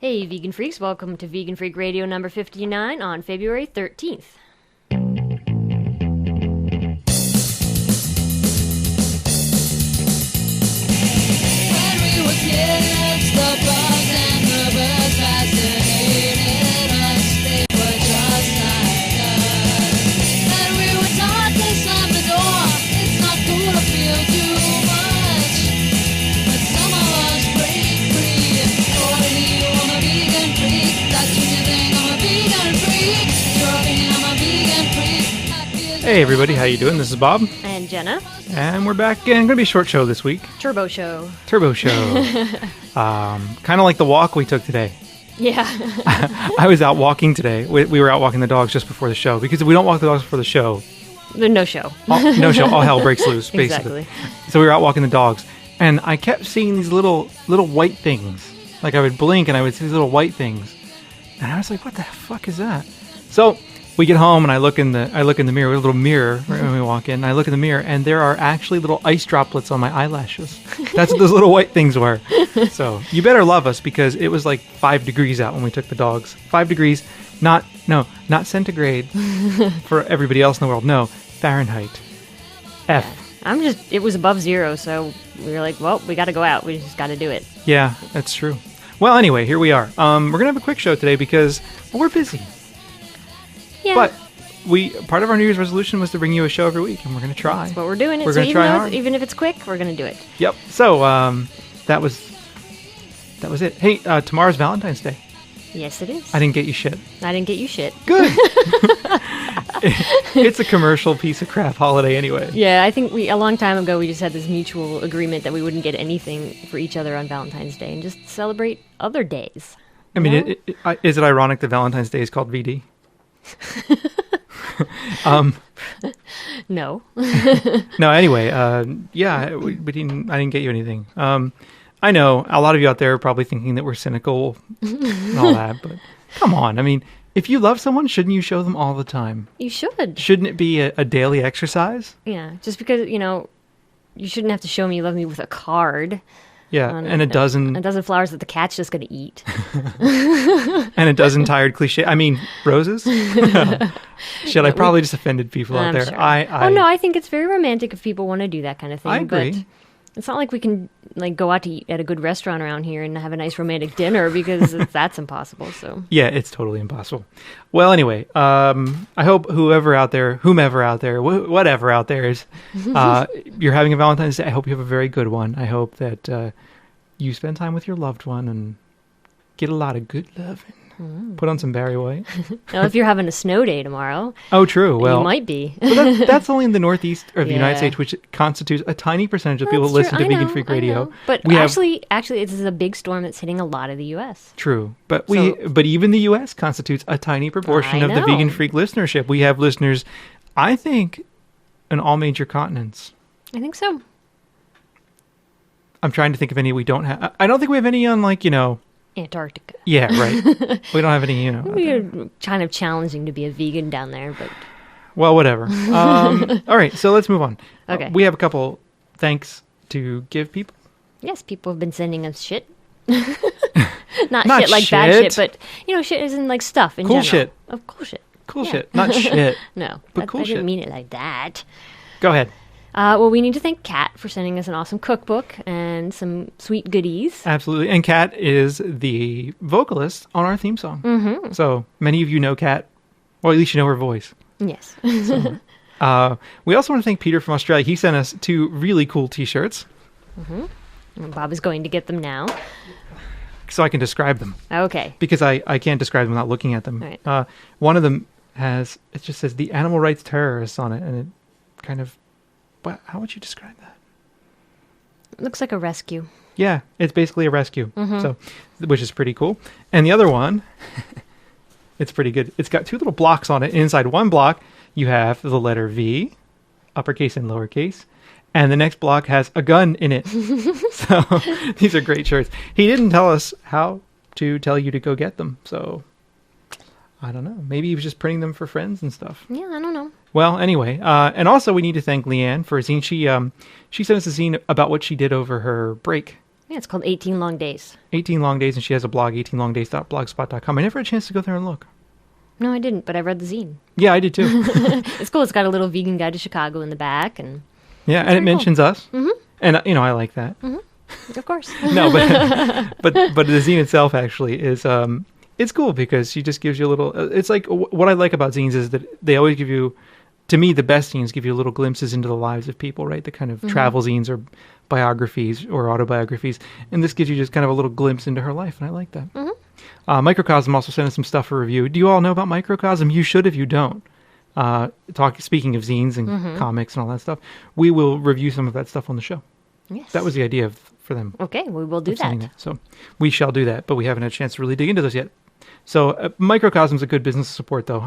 Hey, Vegan Freaks, welcome to Vegan Freak Radio number 59 on February 13th. When we were kids, the bugs and the birds fascinated us. They were just like us. And we were taught to slam the door. It's not cool to feel too much. But some of us break free. What are you? I'm a vegan freak. That's what you think. I'm a vegan freak. Your opinion, I'm a vegan freak. Hey everybody, how you doing? This is Bob, And Jenna, and we're back again. Going to be a short show this week. Turbo Show. Turbo show. Kind of like the walk we took today. Yeah. I was out walking today. We were out walking the dogs just before the show, because if we don't walk the dogs before the show, No show. no show, all hell breaks loose, basically. Exactly. So we were out walking the dogs, and I kept seeing these little white things. Like I would blink, and I would see these little white things, and I was like, "What the fuck is that?" So we get home, and I look in the mirror, a little mirror right when we walk in. And I look in the mirror, and there are actually little ice droplets on my eyelashes. That's what those little white things were. So you better love us, because it was like 5 degrees out when we took the dogs. 5 degrees, not centigrade for everybody else in the world. No, Fahrenheit. F. It was above zero, so we were like, well, we got to go out. We just got to do it. Yeah, that's true. Well, anyway, here we are. We're gonna have a quick show today because we're busy. Yeah. But part of our New Year's resolution was to bring you a show every week, and we're going to try. That's what we're doing. We're So going to try hard. even if it's quick, we're going to do it. Yep. So that was it. Hey, tomorrow's Valentine's Day. Yes, it is. I didn't get you shit. I didn't get you shit. Good. It's a commercial piece of crap holiday anyway. Yeah, I think a long time ago, we just had this mutual agreement that we wouldn't get anything for each other on Valentine's Day and just celebrate other days. I mean, is it ironic that Valentine's Day is called VD? No. No. Anyway, yeah, I didn't get you anything. I know a lot of you out there are probably thinking that we're cynical and all that, but come on. I mean, if you love someone, shouldn't you show them all the time? You should. Shouldn't it be a daily exercise? Yeah, just because, you shouldn't have to show me you love me with a card. Yeah, and a dozen flowers that the cat's just going to eat. and a dozen tired cliche. I mean, roses. Shit, I probably just offended people out there. Sure. No, I think it's very romantic if people want to do that kind of thing. I agree. But it's not like we can go out to eat at a good restaurant around here and have a nice romantic dinner, because that's impossible. So yeah, it's totally impossible. Well, anyway, I hope whomever out there is, you're having a Valentine's Day. I hope you have a very good one. I hope that you spend time with your loved one and get a lot of good loving. Put on some Barry White. now, if you're having a snow day tomorrow, oh, true. Well, you might be. Well, that's only in the northeast of the United Yeah. States, which constitutes a tiny percentage of people who That's listen true. to I Vegan know, Freak I Radio. know. But actually, this is a big storm that's hitting a lot of the U.S. True, but even the U.S. constitutes a tiny proportion I of the know. Vegan Freak listenership. We have listeners, I think, in all major continents. I think so. I'm trying to think of any we don't have. I don't think we have any on, Antarctica. Yeah, right. We don't have any, out there. We're kind of challenging to be a vegan down there, but Well, whatever. All right, so let's move on. Okay. We have a couple thanks to give people. yes, people have been sending us shit. Not Not shit like bad shit. shit, but shit isn't like stuff in Cool general. shit. Oh, cool shit. Cool Yeah. shit, not shit. No, But cool I shit. didn't mean it like that. Go ahead. Well, we need to thank Kat for sending us an awesome cookbook and some sweet goodies. Absolutely. And Kat is the vocalist on our theme song. Mm-hmm. So many of you know Kat, or at least you know her voice. Yes. We also want to thank Peter from Australia. He sent us 2 really cool t-shirts. And Bob is going to get them now. So I can describe them. Okay. Because I can't describe them without looking at them. Right. One of them it just says the animal rights terrorists on it. And it kind of, how would you describe that? It looks like a rescue. Yeah, it's basically a rescue. So, which is pretty cool. And the other one, it's pretty good. It's got 2 little blocks on it. Inside one block, you have the letter V, uppercase and lowercase. And the next block has a gun in it. So these are great shirts. He didn't tell us how to tell you to go get them. So I don't know. Maybe he was just printing them for friends and stuff. Yeah, I don't know. Well, anyway, and also we need to thank Leann for a zine. She sent us a zine about what she did over her break. Yeah, it's called 18 Long Days. 18 Long Days, and she has a blog, 18longdays.blogspot.com. I never had a chance to go there and look. No, I didn't, but I read the zine. Yeah, I did too. It's cool. It's got a little vegan guide to Chicago in the back, and Yeah, and it mentions us. Mm-hmm. And, I like that. of course. No, but the zine itself actually is, it's cool because she just gives you a little, it's like, what I like about zines is that they always give you, to me, the best zines give you little glimpses into the lives of people, right? The kind of travel zines or biographies or autobiographies. And this gives you just kind of a little glimpse into her life, and I like that. Microcosm also sent us some stuff for review. Do you all know about Microcosm? You should if you don't. Speaking of zines and comics and all that stuff, we will review some of that stuff on the show. Yes. That was the idea for them. Okay, we will do that. So we shall do that, but we haven't had a chance to really dig into those yet. So Microcosm's a good business support, though.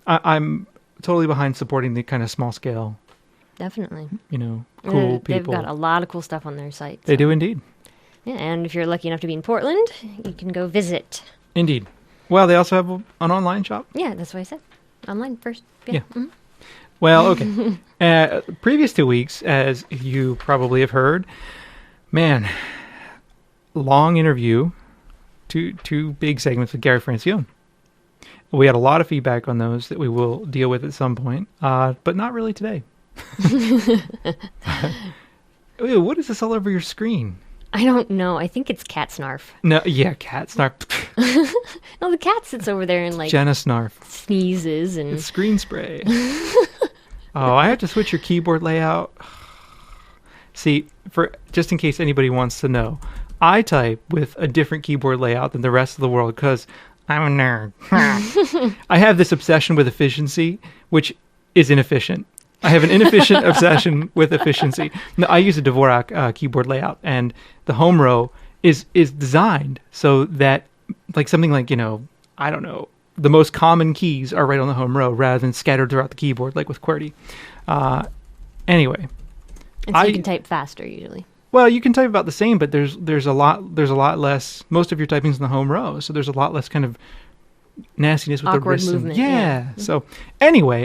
I'm totally behind supporting the kind of small scale, Definitely. cool They've people. got a lot of cool stuff on their site. They do indeed. Yeah, and if you're lucky enough to be in Portland, you can go visit. Indeed. Well, they also have an online shop. Yeah, that's what I said. Online first. Yeah. Well, okay. Previous 2 weeks, as you probably have heard, man, long interview, two big segments with Gary Francione. We had a lot of feedback on those that we will deal with at some point, but not really today. Ew, what is this all over your screen? I don't know. I think it's cat snarf. No, yeah, cat snarf. No, the cat sits over there and Jenna snarf. sneezes and It's screen spray. Oh, I have to switch your keyboard layout. See, for just in case anybody wants to know, I type with a different keyboard layout than the rest of the world because I'm a nerd. I have this obsession with efficiency, which is inefficient. I have an inefficient obsession with efficiency. No, I use a Dvorak keyboard layout, and the home row is designed so that, like something like, I don't know, the most common keys are right on the home row rather than scattered throughout the keyboard like with QWERTY. Anyway, and so you can type faster usually. Well, you can type about the same, but there's a lot less. Most of your typing's in the home row, so there's a lot less kind of nastiness with Awkward the wrists. movement. Yeah. So anyway,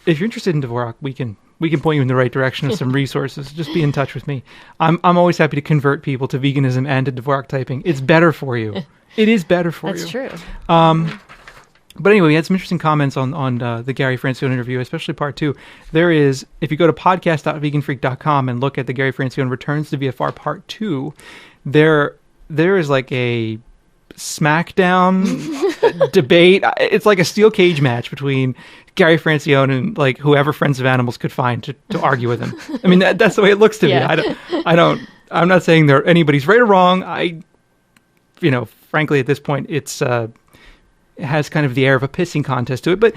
if you're interested in Dvorak, we can point you in the right direction of some resources. Just be in touch with me. I'm always happy to convert people to veganism and to Dvorak typing. It's better for you. It is better for you. That's true. But anyway, we had some interesting comments on the Gary Francione interview, especially part 2. There is, if you go to podcast.veganfreak.com and look at the Gary Francione Returns to VFR part 2, there is like a smackdown debate. It's like a steel cage match between Gary Francione and like whoever Friends of Animals could find to argue with him. I mean, that's the way it looks to me. I'm not saying anybody's right or wrong. Frankly, at this point, it has kind of the air of a pissing contest to it, but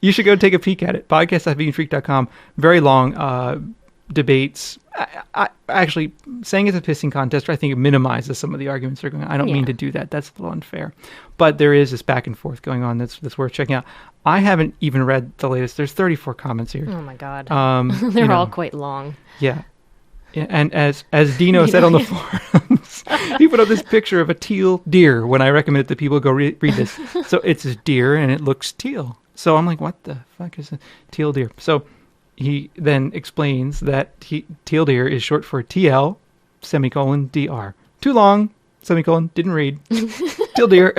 you should go take a peek at it. Podcast.veganfreak.com. Very long debates. I actually, saying it's a pissing contest, I think it minimizes some of the arguments that are going on. I don't mean to do that. That's a little unfair. But there is this back and forth going on that's worth checking out. I haven't even read the latest. There's 34 comments here. Oh my God. They're all quite long. Yeah. Yeah, and as Dino said on the forums, he put up this picture of a teal deer when I recommended that people go read this. So it's a deer and it looks teal. So I'm like, what the fuck is a teal deer? So he then explains that teal deer is short for TL, DR. Too long, didn't read. Teal deer.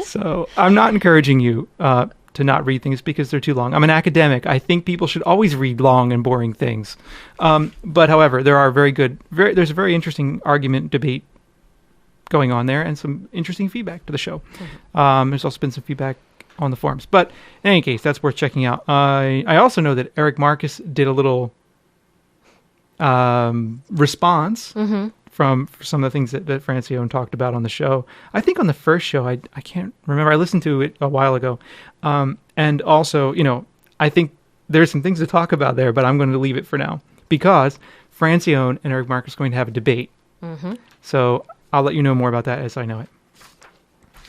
So I'm not encouraging you to not read things because they're too long. I'm an academic. I think people should always read long and boring things. But however, there's a very interesting argument debate going on there and some interesting feedback to the show. There's also been some feedback on the forums. But in any case, that's worth checking out. I also know that Eric Marcus did a little response from some of the things that Francione talked about on the show. I think on the first show, I can't remember. I listened to it a while ago. And also, I think there's some things to talk about there, but I'm going to leave it for now because Francione and Eric Marcus are going to have a debate. So I'll let you know more about that as I know it.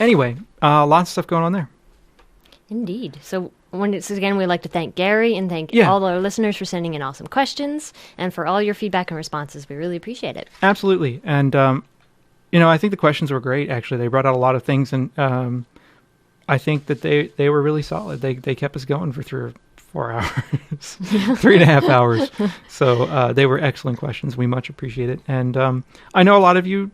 Anyway, lots of stuff going on there. Indeed. So again, we'd like to thank Gary and thank all our listeners for sending in awesome questions and for all your feedback and responses. We really appreciate it. Absolutely. And, I think the questions were great, actually. They brought out a lot of things, and I think that they were really solid. They kept us going for 3 or 4 hours, 3.5 hours. So they were excellent questions. We much appreciate it. And I know a lot of you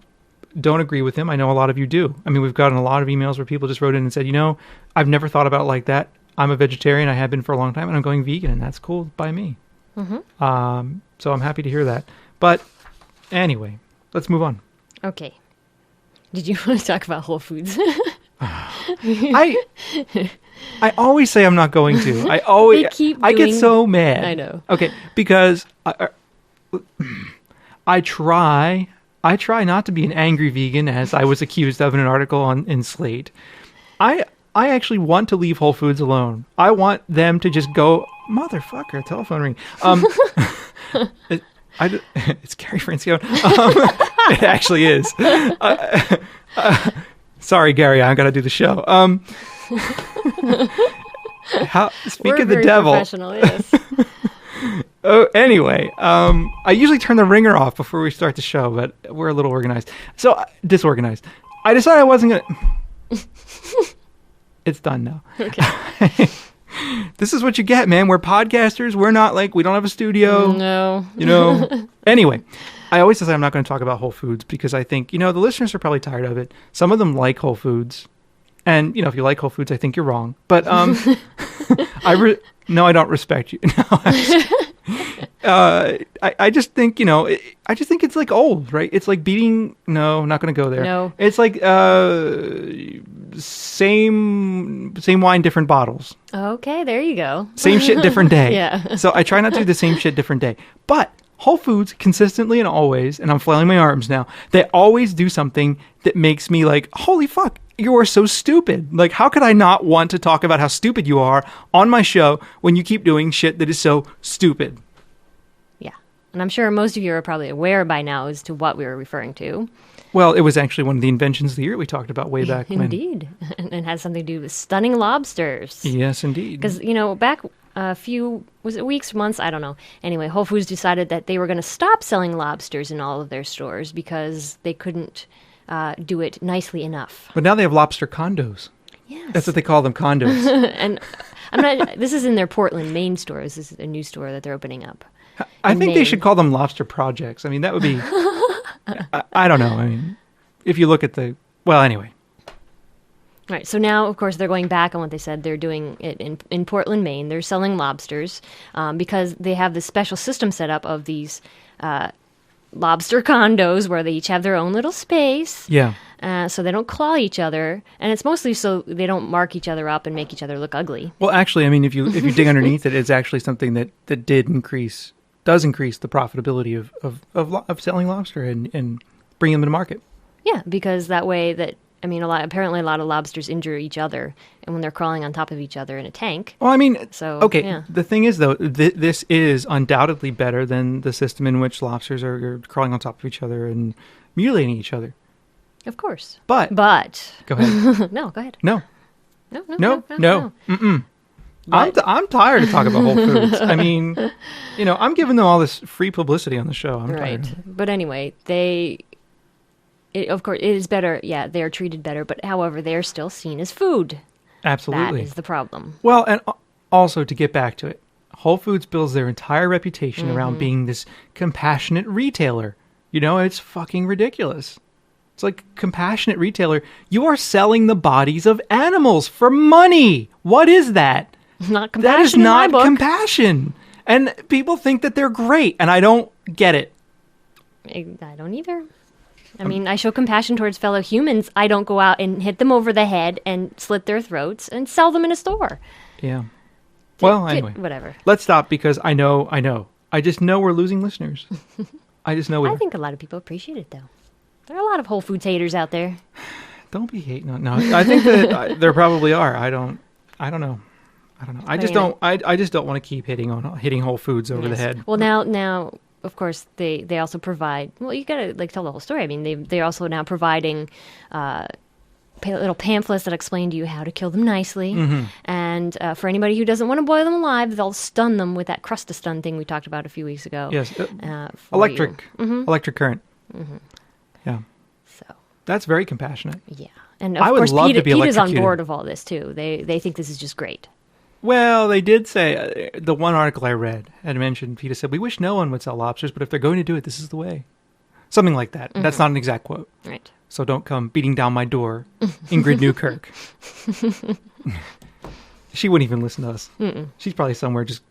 don't agree with him. I know a lot of you do. I mean, we've gotten a lot of emails where people just wrote in and said, I've never thought about it like that. I'm a vegetarian. I have been for a long time, and I'm going vegan, and that's cool by me. Mm-hmm. So I'm happy to hear that. But anyway, let's move on. Okay. Did you want to talk about Whole Foods? I always say I'm not going to. I get so mad. I know. Okay, because I try not to be an angry vegan, as I was accused of in an article in Slate. I actually want to leave Whole Foods alone. I want them to just go, motherfucker, telephone ring. It's Gary Francione. It actually is. Sorry, Gary, I got to do the show. Speak of the devil. Professional, yes. Oh, anyway, I usually turn the ringer off before we start the show, but we're a little organized. So, disorganized. I decided I wasn't going to... It's done now. Okay. This is what you get, man. We're podcasters. We're not we don't have a studio. No. Anyway, I always say I'm not going to talk about Whole Foods because I think, the listeners are probably tired of it. Some of them like Whole Foods. And, if you like Whole Foods, I think you're wrong. But no, I don't respect you. I just think, I just think it's old, right? It's like beating, no, I'm not going to go there. No. It's like same wine, different bottles. Okay, there you go. Same shit, different day. Yeah. So I try not to do the same shit, different day. But Whole Foods consistently and always, and I'm flailing my arms now, they always do something that makes me holy fuck, you are so stupid. How could I not want to talk about how stupid you are on my show when you keep doing shit that is so stupid? Yeah. And I'm sure most of you are probably aware by now as to what we were referring to. Well, it was actually one of the inventions of the year we talked about way back when. Indeed. And it has something to do with stunning lobsters. Yes, indeed. Because, back a few, was it weeks, months? I don't know. Anyway, Whole Foods decided that they were going to stop selling lobsters in all of their stores because they couldn't do it nicely enough. But now they have lobster condos. Yes. That's what they call them, condos. And this is in their Portland, Maine stores. This is a new store that they're opening up. I think they should call them lobster projects. I mean, that would be... I don't know. I mean, if you look at anyway. Right. So now, of course, they're going back on what they said. They're doing it in Portland, Maine. They're selling lobsters because they have this special system set up of these lobster condos where they each have their own little space. Yeah. So they don't claw each other. And it's mostly so they don't mark each other up and make each other look ugly. Well, actually, I mean, if you dig underneath it, it's actually something that does increase the profitability of selling lobster and bringing them to market. Yeah, because that way apparently a lot of lobsters injure each other and when they're crawling on top of each other in a tank. Well, I mean, okay, yeah. The thing is, though, this is undoubtedly better than the system in which lobsters are crawling on top of each other and mutilating each other. Of course. But Go ahead. No, go ahead. No. No. Mm-mm. I'm tired of talking about Whole Foods. I mean, I'm giving them all this free publicity on the show. I'm tired. But anyway, of course, it is better. Yeah, they are treated better. But however, they are still seen as food. Absolutely. That is the problem. Well, and also to get back to it, Whole Foods builds their entire reputation around being this compassionate retailer. It's fucking ridiculous. It's like compassionate retailer. You are selling the bodies of animals for money. What is that? Not compassion. That is not compassion. And people think that they're great, and I don't get it. I don't either. I mean, I show compassion towards fellow humans. I don't go out and hit them over the head and slit their throats and sell them in a store. Yeah. Well, anyway. Whatever. Let's stop because I know. I just know we're losing listeners. I just know we are. I think a lot of people appreciate it, though. There are a lot of Whole Foods haters out there. Don't be hating on... No, I think that there probably are. I don't know. I just don't want to keep hitting Whole Foods over the head. Well, now, of course, they also provide. Well, you gotta tell the whole story. I mean, they're also now providing little pamphlets that explain to you how to kill them nicely. Mm-hmm. And for anybody who doesn't want to boil them alive, they'll stun them with that crust-a-stun thing we talked about a few weeks ago. Yes, electric current. Mm-hmm. Yeah. So that's very compassionate. Yeah, and of course, PETA is on board of all this too. They think this is just great. Well, they did say, the one article I read had mentioned, PETA said, we wish no one would sell lobsters, but if they're going to do it, this is the way. Something like that. That's not an exact quote. Right. So don't come beating down my door, Ingrid Newkirk. She wouldn't even listen to us. She's probably somewhere just,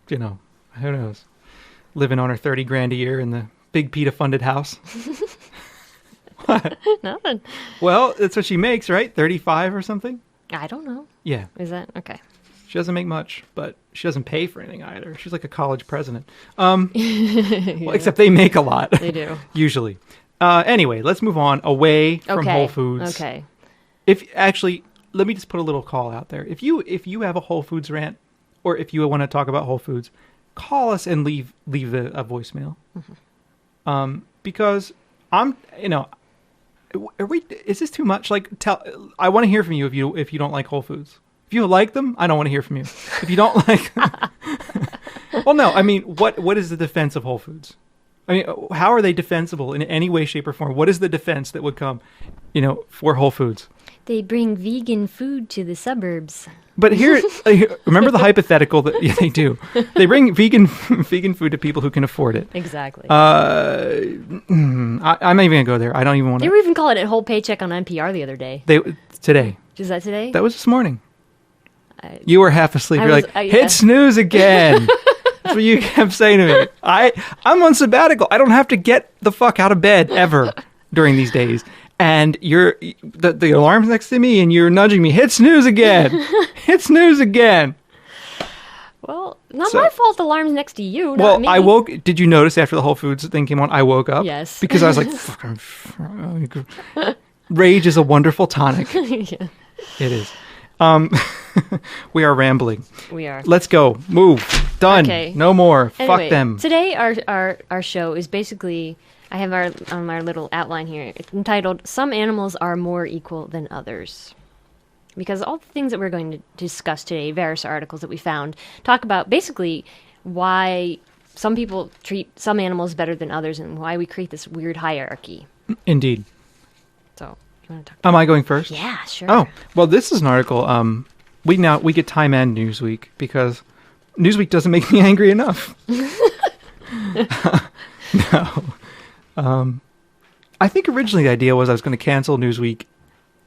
who knows, living on her 30 grand a year in the big PETA-funded house. What? Nothing. Well, that's what she makes, right? 35 or something? I don't know. Yeah. Is that okay? She doesn't make much, but she doesn't pay for anything either. She's like a college president. Well, except they make a lot. They do. Usually. Anyway, let's move on away from Whole Foods. Okay. Let me just put a little call out there. If you have a Whole Foods rant, or if you want to talk about Whole Foods, call us and leave a voicemail. Because is this too much? Like, I want to hear from you if you don't like Whole Foods. If you like them, I don't want to hear from you. If you don't like, well, no. I mean, what is the defense of Whole Foods? I mean, how are they defensible in any way, shape, or form? What is the defense that would come, for Whole Foods? They bring vegan food to the suburbs. But here, remember the hypothetical that they do. They bring vegan food to people who can afford it. Exactly. I'm not even gonna go there. I don't even want to. They were even calling it whole paycheck on NPR the other day. Today. Is that today? That was this morning. You were half asleep. You're like, hit snooze again. That's what you kept saying to me. I'm on sabbatical. I don't have to get the fuck out of bed ever during these days. And the alarm's next to me, and you're nudging me. Hit snooze again. Hit snooze again. Well, not my fault. The alarm's next to you. Well, not me. I woke. Did you notice after the Whole Foods thing came on? I woke up. Yes. Because I was like, rage is a wonderful tonic. Yeah. It is. We are rambling. We are. Let's go. Move. Done. Okay. No more. Anyway, Fuck them. Today, our show is basically, I have on our little outline here, it's entitled, Some Animals Are More Equal Than Others. Because all the things that we're going to discuss today, various articles that we found, talk about basically why some people treat some animals better than others and why we create this weird hierarchy. Indeed. So, you want to talk Am I going first? Yeah, sure. Oh, well, this is an article. We get Time and Newsweek because Newsweek doesn't make me angry enough. No. I think originally the idea was I was going to cancel Newsweek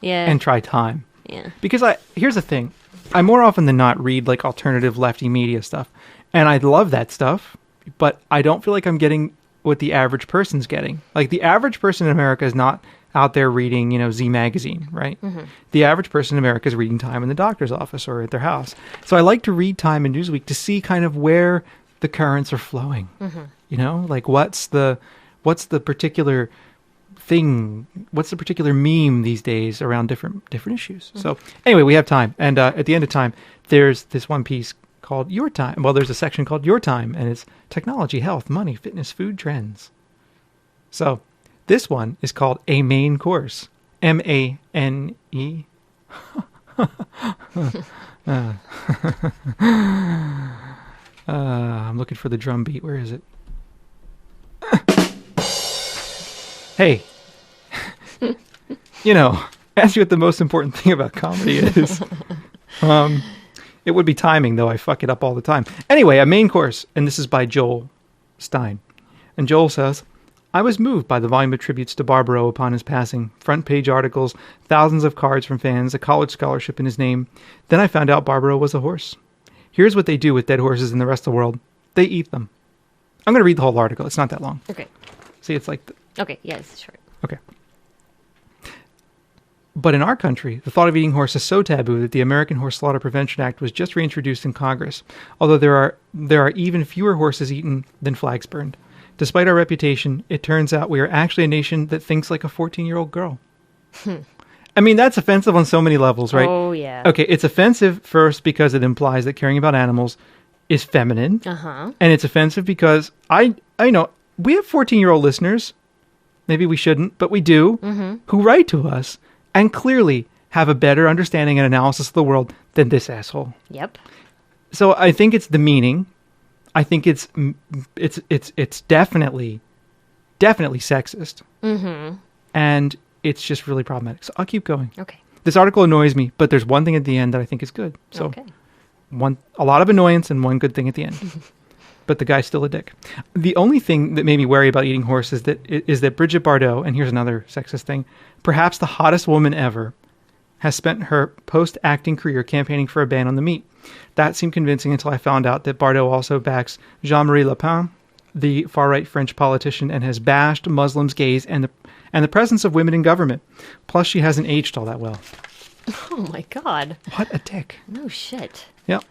and try Time. Yeah. Because here's the thing. I more often than not read like alternative lefty media stuff. And I love that stuff, but I don't feel like I'm getting what the average person's getting. Like the average person in America is not out there reading, Z Magazine, right? Mm-hmm. The average person in America is reading Time in the doctor's office or at their house. So I like to read Time in Newsweek to see kind of where the currents are flowing. Mm-hmm. Like what's the particular thing, what's the particular meme these days around different issues. Mm-hmm. So anyway, we have Time. And at the end of Time, there's this one piece called Your Time. Well, there's a section called Your Time, and it's technology, health, money, fitness, food, trends. So this one is called A Main Course. MANE. I'm looking for the drum beat. Where is it? Hey. Ask you what the most important thing about comedy is. It would be timing, though. I fuck it up all the time. Anyway, A Main Course, and this is by Joel Stein. And Joel says, I was moved by the volume of tributes to Barbaro upon his passing. Front page articles, thousands of cards from fans, a college scholarship in his name. Then I found out Barbaro was a horse. Here's what they do with dead horses in the rest of the world. They eat them. I'm going to read the whole article. It's not that long. Okay. See, it's like... Okay, yeah, it's short. Okay. But in our country, the thought of eating horse is so taboo that the American Horse Slaughter Prevention Act was just reintroduced in Congress, although there are even fewer horses eaten than flags burned. Despite our reputation, it turns out we are actually a nation that thinks like a 14-year-old girl. I mean, that's offensive on so many levels, right? Oh, yeah. Okay, it's offensive first because it implies that caring about animals is feminine. Uh-huh. And it's offensive because I know we have 14-year-old listeners. Maybe we shouldn't, but we do, who write to us and clearly have a better understanding and analysis of the world than this asshole. Yep. So I think it's the meaning. I think it's definitely sexist. Mm-hmm. And it's just really problematic. So I'll keep going. Okay. This article annoys me, but there's one thing at the end that I think is good. So okay. a lot of annoyance and one good thing at the end. But the guy's still a dick. The only thing that made me wary about eating horse is that Bridget Bardot, and here's another sexist thing, perhaps the hottest woman ever, has spent her post-acting career campaigning for a ban on the meat. That seemed convincing until I found out that Bardot also backs Jean-Marie Le Pen, the far-right French politician, and has bashed Muslims, gays, and the presence of women in government. Plus, she hasn't aged all that well. Oh my God. What a dick. No shit. Yep.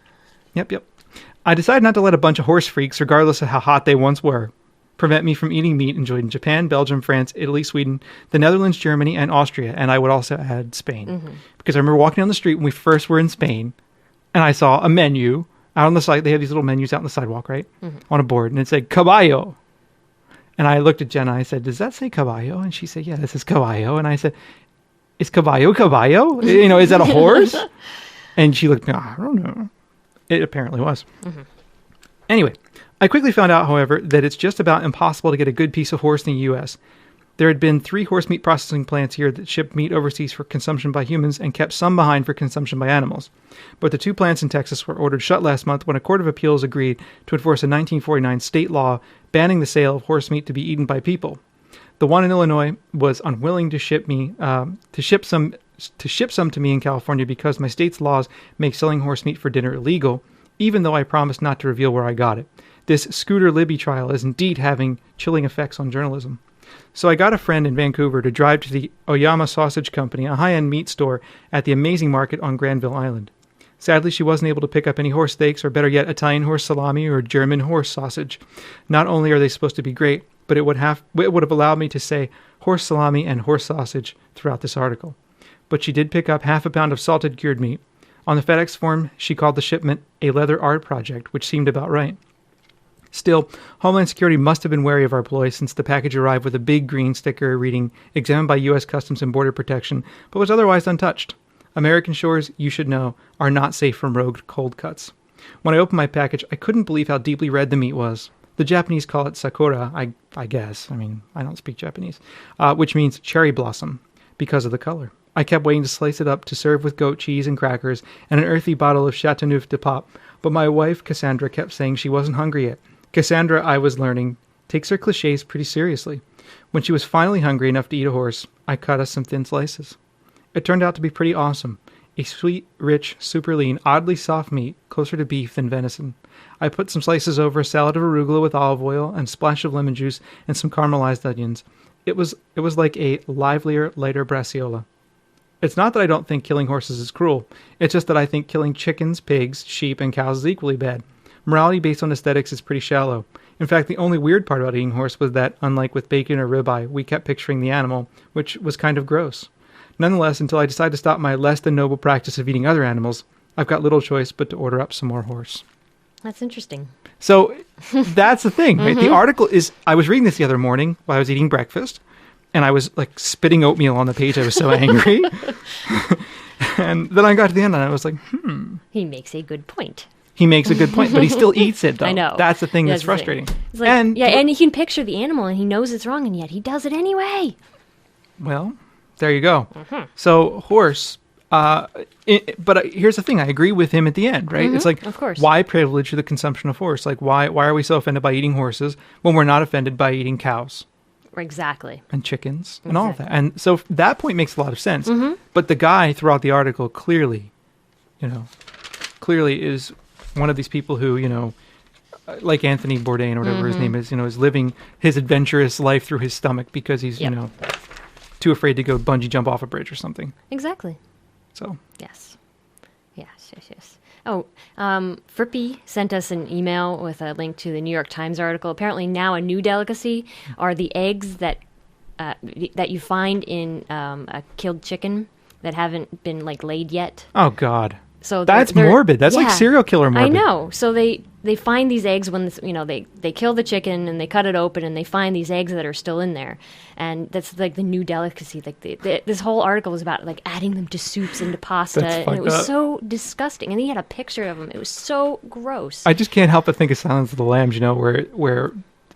I decided not to let a bunch of horse freaks, regardless of how hot they once were, prevent me from eating meat enjoyed in Japan, Belgium, France, Italy, Sweden, the Netherlands, Germany, and Austria. And I would also add Spain. Because I remember walking down the street when we first were in Spain, and I saw a menu out on the side. They have these little menus out on the sidewalk, right? On a board. And it said, caballo. And I looked at Jenna. I said, does that say caballo? And she said, yeah, this is caballo. And I said, is caballo caballo? Is that a horse? And she looked, I don't know. It apparently was. Anyway, I quickly found out, however, that it's just about impossible to get a good piece of horse in the U.S. There had been 3 horse meat processing plants here that shipped meat overseas for consumption by humans and kept some behind for consumption by animals. But the 2 plants in Texas were ordered shut last month when a court of appeals agreed to enforce a 1949 state law banning the sale of horse meat to be eaten by people. The one in Illinois was unwilling to ship some to me in California because my state's laws make selling horse meat for dinner illegal, even though I promised not to reveal where I got it. This Scooter Libby trial is indeed having chilling effects on journalism. So I got a friend in Vancouver to drive to the Oyama Sausage Company, a high-end meat store at the Amazing Market on Granville Island. Sadly, she wasn't able to pick up any horse steaks, or better yet, Italian horse salami or German horse sausage. Not only are they supposed to be great, but it would have allowed me to say horse salami and horse sausage throughout this article. But she did pick up half a pound of salted cured meat. On the FedEx form, she called the shipment a leather art project, which seemed about right. Still, Homeland Security must have been wary of our ploy since the package arrived with a big green sticker reading, examined by U.S. Customs and Border Protection, but was otherwise untouched. American shores, you should know, are not safe from rogue cold cuts. When I opened my package, I couldn't believe how deeply red the meat was. The Japanese call it sakura, I guess. I mean, I don't speak Japanese. Which means cherry blossom, because of the color. I kept waiting to slice it up to serve with goat cheese and crackers and an earthy bottle of Chateauneuf de Pape, but my wife, Cassandra, kept saying she wasn't hungry yet. Cassandra, I was learning, takes her cliches pretty seriously. When she was finally hungry enough to eat a horse, I cut us some thin slices. It turned out to be pretty awesome. A sweet, rich, super lean, oddly soft meat, closer to beef than venison. I put some slices over a salad of arugula with olive oil and a splash of lemon juice and some caramelized onions. It was like a livelier, lighter braciola. It's not that I don't think killing horses is cruel. It's just that I think killing chickens, pigs, sheep, and cows is equally bad. Morality based on aesthetics is pretty shallow. In fact, the only weird part about eating horse was that, unlike with bacon or ribeye, we kept picturing the animal, which was kind of gross. Nonetheless, until I decide to stop my less than noble practice of eating other animals, I've got little choice but to order up some more horse. That's interesting. So that's the thing, right? The article is, I was reading this the other morning while I was eating breakfast, and I was like spitting oatmeal on the page. I was so angry. And then I got to the end and I was like, He makes a good point. He makes a good point, but he still eats it, though. I know. That's the thing that's frustrating. It's like, and he can picture the animal, and he knows it's wrong, and yet he does it anyway. Well, there you go. So, horse. But here's the thing. I agree with him at the end, right? It's like, of course. Why privilege the consumption of horse? Like, why are we so offended by eating horses when we're not offended by eating cows? Exactly. And chickens and all of that. And so that point makes a lot of sense. But the guy throughout the article clearly is one of these people who, like Anthony Bourdain or whatever his name is, is living his adventurous life through his stomach because he's, too afraid to go bungee jump off a bridge or something. Exactly. So. Yes. Oh, Frippy sent us an email with a link to the New York Times article. Apparently now a new delicacy are the eggs that you find in a killed chicken that haven't been laid yet. Oh, God. So that's morbid. That's like serial killer morbid. I know. So they find these eggs when they kill the chicken and they cut it open and they find these eggs that are still in there, and that's like the new delicacy. Like this whole article was about adding them to soups and to pasta, and it was so disgusting. And he had a picture of them. It was so gross. I just can't help but think of Silence of the Lambs.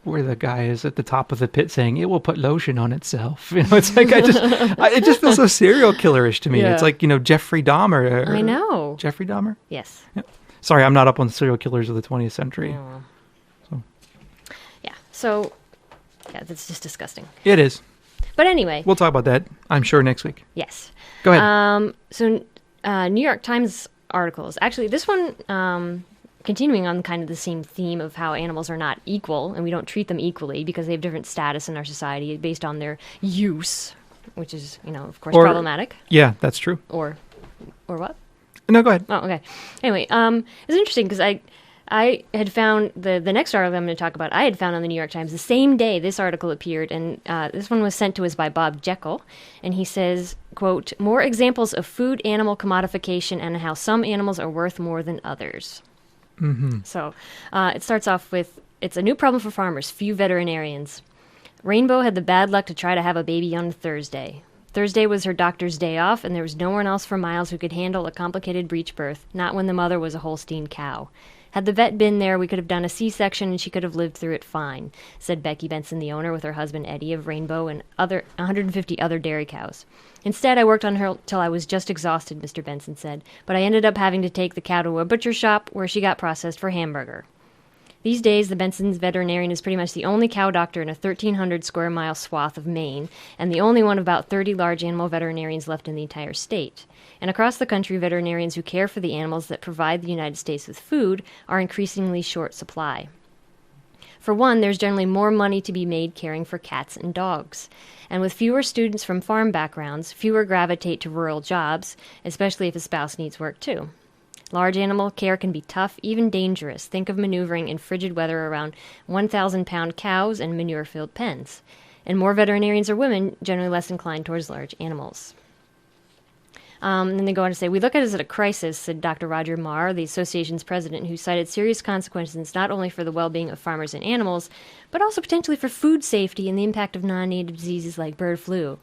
Where the guy is at the top of the pit saying it will put lotion on itself. It's like it just feels so serial killerish to me. Yeah. It's like Jeffrey Dahmer. I know Jeffrey Dahmer. Yes. Yeah. Sorry, I'm not up on the serial killers of the 20th century. Oh. So. Yeah. So, yeah, that's just disgusting. It is. But anyway. We'll talk about that, I'm sure, next week. Yes. Go ahead. So, New York Times articles. Actually, this one, continuing on kind of the same theme of how animals are not equal, and we don't treat them equally because they have different status in our society based on their use, which is, of course, problematic. Yeah, that's true. Or what? No, go ahead. Oh, okay. Anyway, it's interesting because I had found the next article I'm going to talk about, I had found on the New York Times the same day this article appeared, and this one was sent to us by Bob Jekyll, and he says, quote, "More examples of food-animal commodification and how some animals are worth more than others." Mm-hmm. So it starts off with, it's a new problem for farmers, few veterinarians. Rainbow had the bad luck to try to have a baby on Thursday. Thursday was her doctor's day off, and there was no one else for miles who could handle a complicated breech birth, not when the mother was a Holstein cow. Had the vet been there, we could have done a C-section and she could have lived through it fine, said Becky Benson, the owner, with her husband Eddie of Rainbow and 150 other dairy cows. Instead, I worked on her till I was just exhausted, Mr. Benson said, but I ended up having to take the cow to a butcher shop where she got processed for hamburger. These days, the Benson's veterinarian is pretty much the only cow doctor in a 1,300 square mile swath of Maine, and the only one of about 30 large animal veterinarians left in the entire state. And across the country, veterinarians who care for the animals that provide the United States with food are increasingly short supply. For one, there's generally more money to be made caring for cats and dogs. And with fewer students from farm backgrounds, fewer gravitate to rural jobs, especially if a spouse needs work too. Large animal care can be tough, even dangerous. Think of maneuvering in frigid weather around 1,000-pound cows and manure-filled pens. And more veterinarians are women, generally less inclined towards large animals. And then they go on to say, "We look at it as a crisis," said Dr. Roger Marr, the association's president, who cited serious consequences not only for the well-being of farmers and animals, but also potentially for food safety and the impact of non-native diseases like bird flu.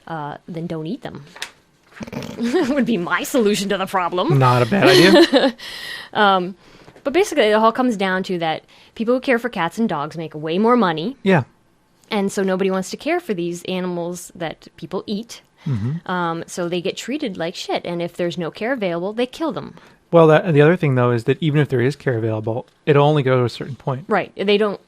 Then don't eat them. Would be my solution to the problem. Not a bad idea. But basically, it all comes down to that people who care for cats and dogs make way more money. Yeah. And so nobody wants to care for these animals that people eat. Mm-hmm. So they get treated like shit. And if there's no care available, they kill them. Well, the other thing, though, is that even if there is care available, it'll only go to a certain point. Right. They don't,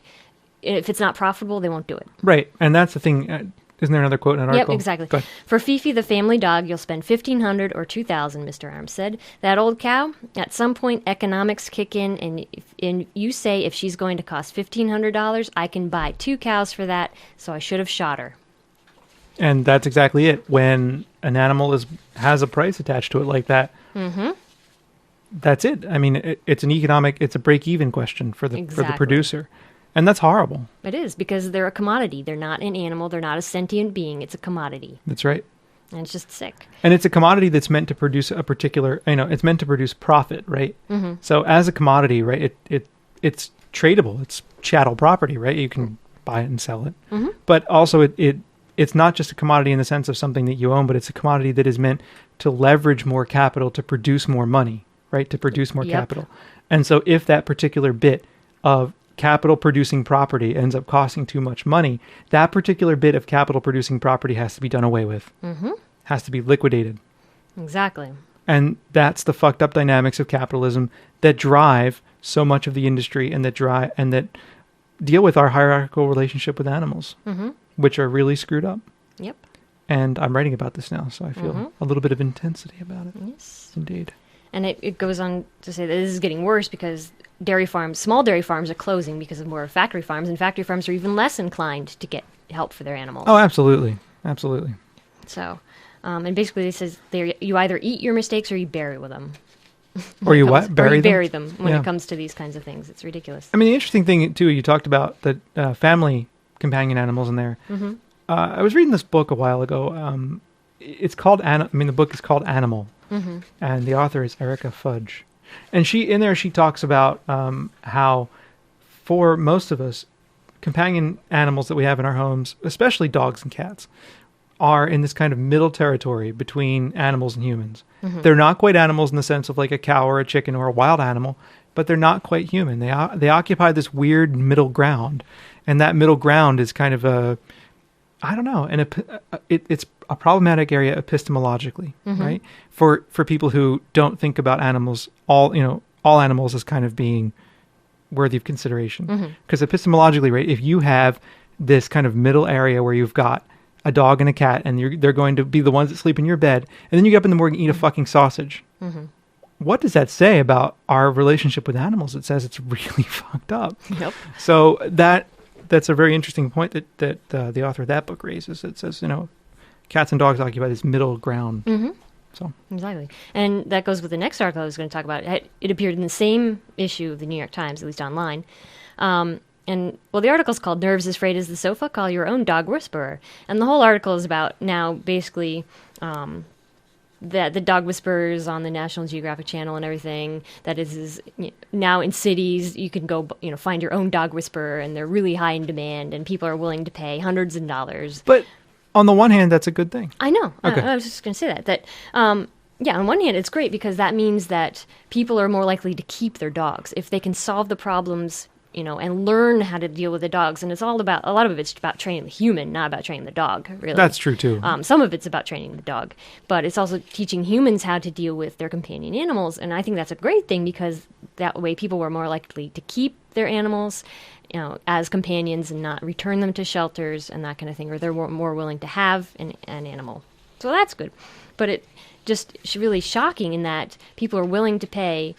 if it's not profitable, they won't do it. Right. And that's the thing. Isn't there another quote in an article? Yep, exactly. Go ahead. For Fifi, the family dog, you'll spend $1,500 or $2,000, Mr. Arms said. That old cow, at some point, economics kick in, and you say if she's going to cost $1,500, I can buy 2 cows for that, so I should have shot her. And that's exactly it. When an animal has a price attached to it like that, mm-hmm. That's it. I mean, it's a break-even question for the producer. And that's horrible. It is, because they're a commodity. They're not an animal. They're not a sentient being. It's a commodity. That's right. And it's just sick. And it's a commodity that's meant to produce a particular, it's meant to produce profit, right? Mm-hmm. So as a commodity, right, it's tradable. It's chattel property, right? You can buy it and sell it. Mm-hmm. But also it's not just a commodity in the sense of something that you own, but it's a commodity that is meant to leverage more capital to produce more money, right? To produce more capital. And so if that particular bit of capital producing property ends up costing too much money, that particular bit of capital producing property has to be done away with. Mm-hmm. Has to be liquidated. Exactly. And that's the fucked up dynamics of capitalism that drive so much of the industry and that deal with our hierarchical relationship with animals, mm-hmm. which are really screwed up. Yep. And I'm writing about this now, so I feel a little bit of intensity about it. Yes. Indeed. And it goes on to say that this is getting worse because small dairy farms are closing because of more factory farms, and factory farms are even less inclined to get help for their animals. Oh, absolutely. Absolutely. So, and basically it says you either eat your mistakes or you bury with them. Or you what? Bury them when it comes to these kinds of things. It's ridiculous. I mean, the interesting thing, too, you talked about the family companion animals in there. Mm-hmm. I was reading this book a while ago. It's called, the book is called Animal. Mm-hmm. And the author is Erica Fudge. And she talks about how for most of us, companion animals that we have in our homes, especially dogs and cats, are in this kind of middle territory between animals and humans. Mm-hmm. They're not quite animals in the sense of like a cow or a chicken or a wild animal, but they're not quite human. They occupy this weird middle ground. And that middle ground is kind of it's a problematic area epistemologically, right? For people who don't think about animals all animals as kind of being worthy of consideration. Because epistemologically, right, if you have this kind of middle area where you've got a dog and a cat, and they're going to be the ones that sleep in your bed, and then you get up in the morning and eat a fucking sausage. What does that say about our relationship with animals? It says it's really fucked up. Yep. So that's a very interesting point that the author of that book raises. It says, cats and dogs occupy this middle ground. So Exactly. And that goes with the next article I was going to talk about. It appeared in the same issue of the New York Times, at least online. The article's called "Nerves as Frayed as the Sofa, Call Your Own Dog Whisperer." And the whole article is about now basically that the dog whisperers on the National Geographic Channel and everything, that is now in cities, you can go, find your own dog whisperer, and they're really high in demand, and people are willing to pay hundreds of dollars. But on the one hand, that's a good thing. I know. Okay. I was just going to say that on one hand, it's great because that means that people are more likely to keep their dogs if they can solve the problems, and learn how to deal with the dogs. And it's all about, a lot of it's about training the human, not about training the dog, really. That's true, too. Some of it's about training the dog, but it's also teaching humans how to deal with their companion animals. And I think that's a great thing because that way people were more likely to keep their animals, as companions and not return them to shelters and that kind of thing, or they're more willing to have an animal. So that's good. But it just really shocking in that people are willing to pay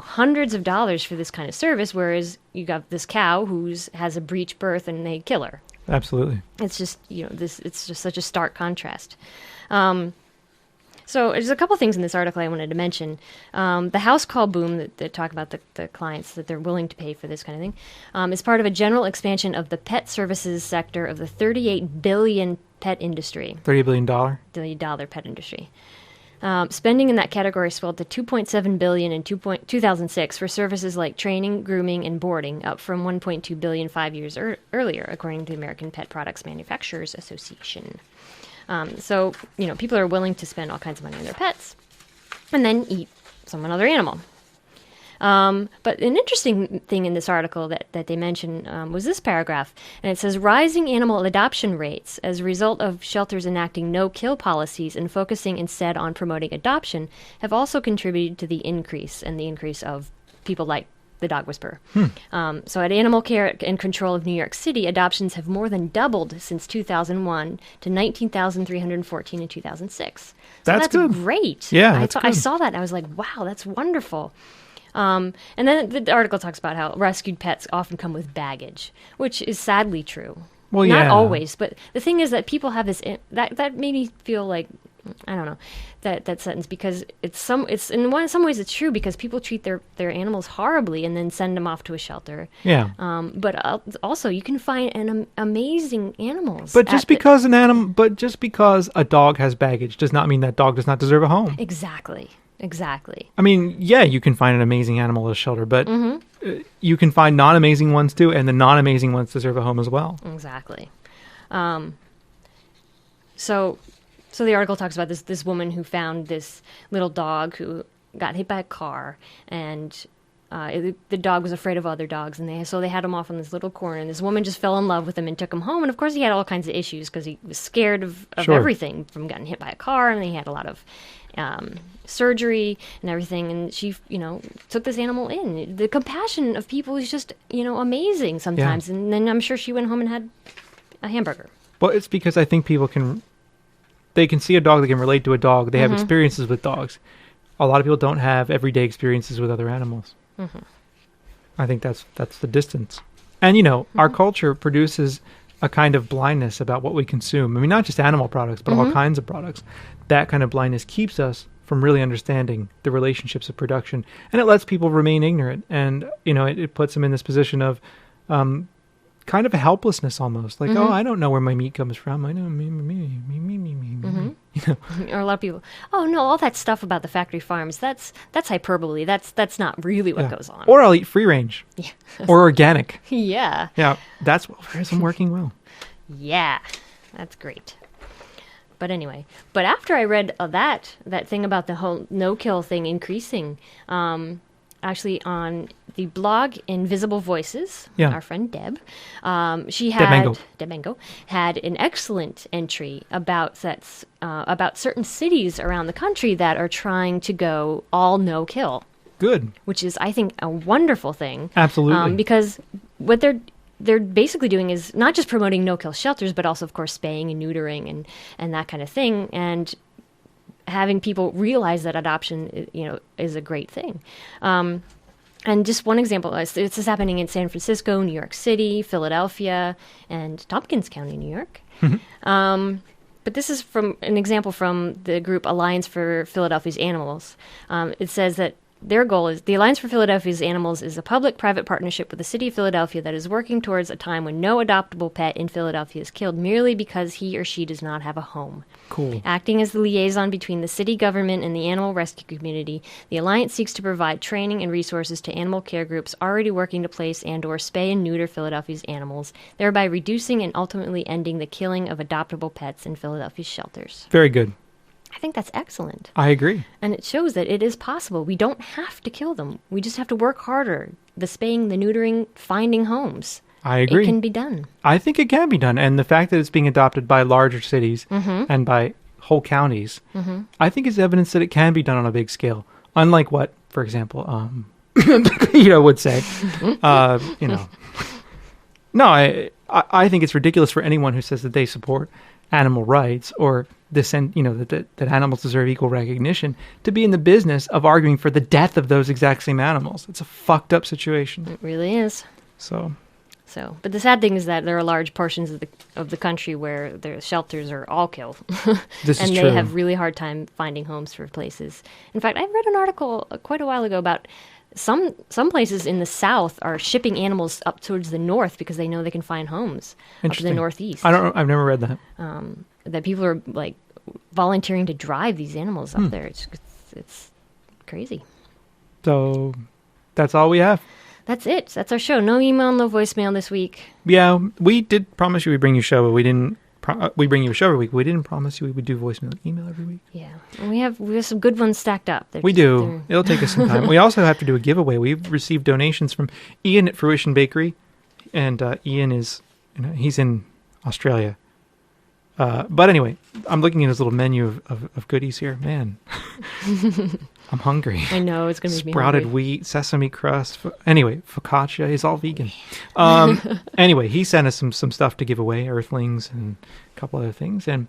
hundreds of dollars for this kind of service, whereas you got this cow has a breech birth and they kill her. Absolutely. It's just, it's just such a stark contrast. So there's a couple things in this article I wanted to mention. The house call boom that talk about the clients that they're willing to pay for this kind of thing is part of a general expansion of the pet services sector of the $38 billion pet industry. $38 billion? $30 pet industry. Spending in that category swelled to $2.7 billion in 2006 for services like training, grooming, and boarding, up from $1.2 billion 5 years earlier, according to the American Pet Products Manufacturers Association. So people are willing to spend all kinds of money on their pets and then eat some other animal. But an interesting thing in this article that they mentioned was this paragraph, and it says, rising animal adoption rates as a result of shelters enacting no-kill policies and focusing instead on promoting adoption have also contributed to the increase of people like the dog whisperer. So at Animal Care and Control of New York City, adoptions have more than doubled since 2001 to 19,314 in 2006. So that's good. Great. Yeah, I saw that and I was like, wow, that's wonderful. And then the article talks about how rescued pets often come with baggage, which is sadly true. Well, Not yeah. always, but the thing is that people have this, that made me feel like, I don't know, that sentence, because some ways it's true, because people treat their animals horribly and then send them off to a shelter. Yeah. But also you can find amazing animals. But just because a dog has baggage does not mean that dog does not deserve a home. Exactly. I mean, yeah, you can find an amazing animal at a shelter, but you can find non-amazing ones too, and the non-amazing ones deserve a home as well. Exactly. So the article talks about this woman who found this little dog who got hit by a car, and the dog was afraid of other dogs, and they had him off in this little corner, and this woman just fell in love with him and took him home. And of course he had all kinds of issues because he was scared of Sure. everything, from getting hit by a car, and he had a lot of surgery and everything, and she took this animal in. The compassion of people is just amazing sometimes. Yeah. And then I'm sure she went home and had a hamburger. Well, it's because I think people can see a dog, they can relate to a dog, they have experiences with dogs. A lot of people don't have everyday experiences with other animals. I think that's the distance. And our culture produces a kind of blindness about what we consume. I mean, not just animal products, but all kinds of products. That kind of blindness keeps us from really understanding the relationships of production, and it lets people remain ignorant. And it puts them in this position of kind of a helplessness almost, like, oh, I don't know where my meat comes from. I know me. Or a lot of people, oh no, all that stuff about the factory farms, that's hyperbole. That's not really what goes on. Or I'll eat free range. Yeah. Or organic. Yeah. Yeah, that's what isn't working well. Yeah, that's great. But anyway, after I read that thing about the whole no-kill thing increasing, actually on the blog Invisible Voices, our friend Deb, Deb Mango had an excellent entry about certain cities around the country that are trying to go all no-kill. Good. which is, I think, a wonderful thing. Absolutely. Because what they're basically doing is not just promoting no-kill shelters, but also, of course, spaying and neutering and that kind of thing, and having people realize that adoption, is a great thing. And just one example, this is happening in San Francisco, New York City, Philadelphia, and Tompkins County, New York. But this is from an example from the group Alliance for Philadelphia's Animals. It says that their goal is, the Alliance for Philadelphia's Animals is a public-private partnership with the city of Philadelphia that is working towards a time when no adoptable pet in Philadelphia is killed merely because he or she does not have a home. Cool. Acting as the liaison between the city government and the animal rescue community, the Alliance seeks to provide training and resources to animal care groups already working to place and/or spay and neuter Philadelphia's animals, thereby reducing and ultimately ending the killing of adoptable pets in Philadelphia's shelters. Very good. I think that's excellent. I agree. And it shows that it is possible. We don't have to kill them. We just have to work harder. The spaying, the neutering, finding homes. I agree. It can be done. I think it can be done. And the fact that it's being adopted by larger cities and by whole counties, I think is evidence that it can be done on a big scale. Unlike what, for example, would say. No, I think it's ridiculous for anyone who says that they support animal rights or that animals deserve equal recognition to be in the business of arguing for the death of those exact same animals. It's a fucked up situation. It really is. So, but the sad thing is that there are large portions of the country where their shelters are all killed. This is and true. they have really hard time finding homes for places. In fact, I read an article quite a while ago about some places in the South are shipping animals up towards the north because they know they can find homes up to the Northeast. I've never read that. That people are like volunteering to drive these animals up there. It's crazy. So that's all we have. That's it. That's our show. No email, no voicemail this week. Yeah, we did promise you we'd bring you a show, but we didn't. We bring you a show every week. We didn't promise you we would do voicemail and email every week. Yeah, and we have some good ones stacked up. We do. It'll take us some time. We also have to do a giveaway. We've received donations from Ian at Fruition Bakery, and Ian is, he's in Australia. But anyway, I'm looking at his little menu of goodies here. Man, I'm hungry. I know, it's going to be sprouted wheat, sesame crust. Anyway, focaccia is all vegan. Anyway, he sent us some stuff to give away, earthlings and a couple other things. And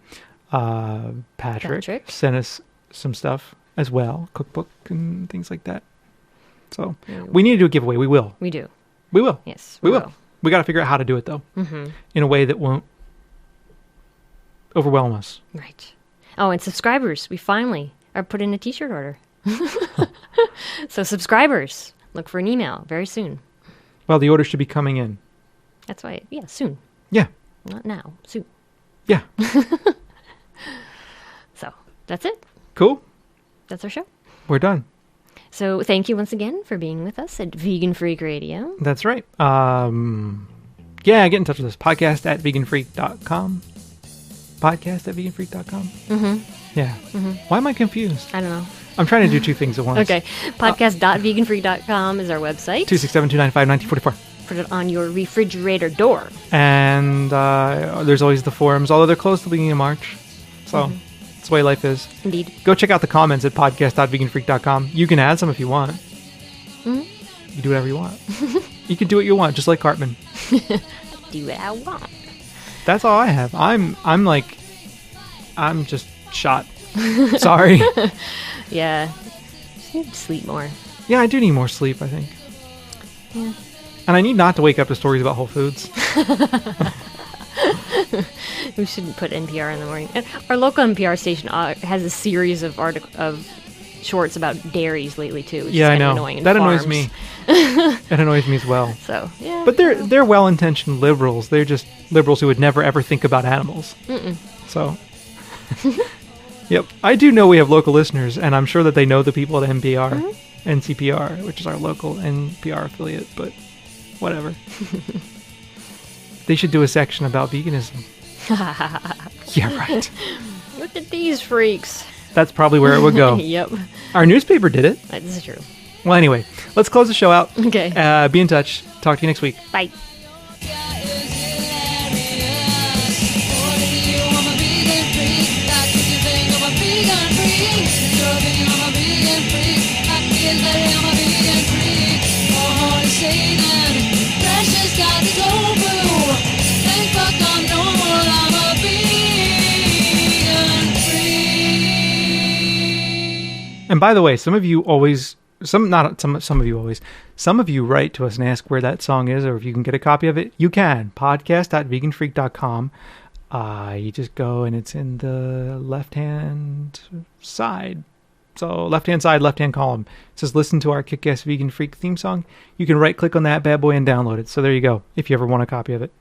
Patrick sent us some stuff as well, cookbook and things like that. So we need to do a giveaway. We will. We do. We will. Yes, we will. We got to figure out how to do it, though, in a way that won't overwhelm us. Right. Oh, and subscribers. We finally are put in a t-shirt order. So subscribers, look for an email very soon. Well, the order should be coming in. That's why, soon. Yeah. Not now, soon. Yeah. So, that's it. Cool. That's our show. We're done. So, thank you once again for being with us at Vegan Freak Radio. That's right. Yeah, get in touch with us. Podcast at veganfreak.com. Podcast at veganfreak.com. Yeah. Why am I confused? I don't know. I'm trying to do two things at once. Okay. Podcast.veganfreak.com is our website. 267-295-1944. Put it on your refrigerator door. And there's always the forums, although they're closed till the beginning of March. So that's the way life is. Indeed. Go check out the comments at podcast.veganfreak.com. You can add some if you want. You can do whatever you want. You can do what you want, just like Cartman. Do what I want. That's all I have. I'm just shot. Sorry. Yeah. Just need to sleep more. Yeah, I do need more sleep, I think. Yeah. And I need not to wake up to stories about Whole Foods. We shouldn't put NPR in the morning. And our local NPR station has a series of shorts about dairies lately too. Which Yeah, is I know. annoying, That farms. annoys me. It annoys me as well. So yeah. But they're well-intentioned liberals. They're just liberals who would never ever think about animals. So, yep. I do know we have local listeners, and I'm sure that they know the people at NPR, NCPR, which is our local NPR affiliate. But whatever. They should do a section about veganism. Yeah, right. Look at these freaks. That's probably where it would go. Yep. Our newspaper did it. This is true. Well, anyway, let's close the show out. Okay. Be in touch. Talk to you next week. Bye. I'm a vegan freak. And by the way, some of you write to us and ask where that song is or if you can get a copy of it. You can. podcast.veganfreak.com. You just go and it's in the left-hand side. So left-hand side, left-hand column. It says listen to our Kick-Ass Vegan Freak theme song. You can right-click on that bad boy and download it. So there you go, if you ever want a copy of it.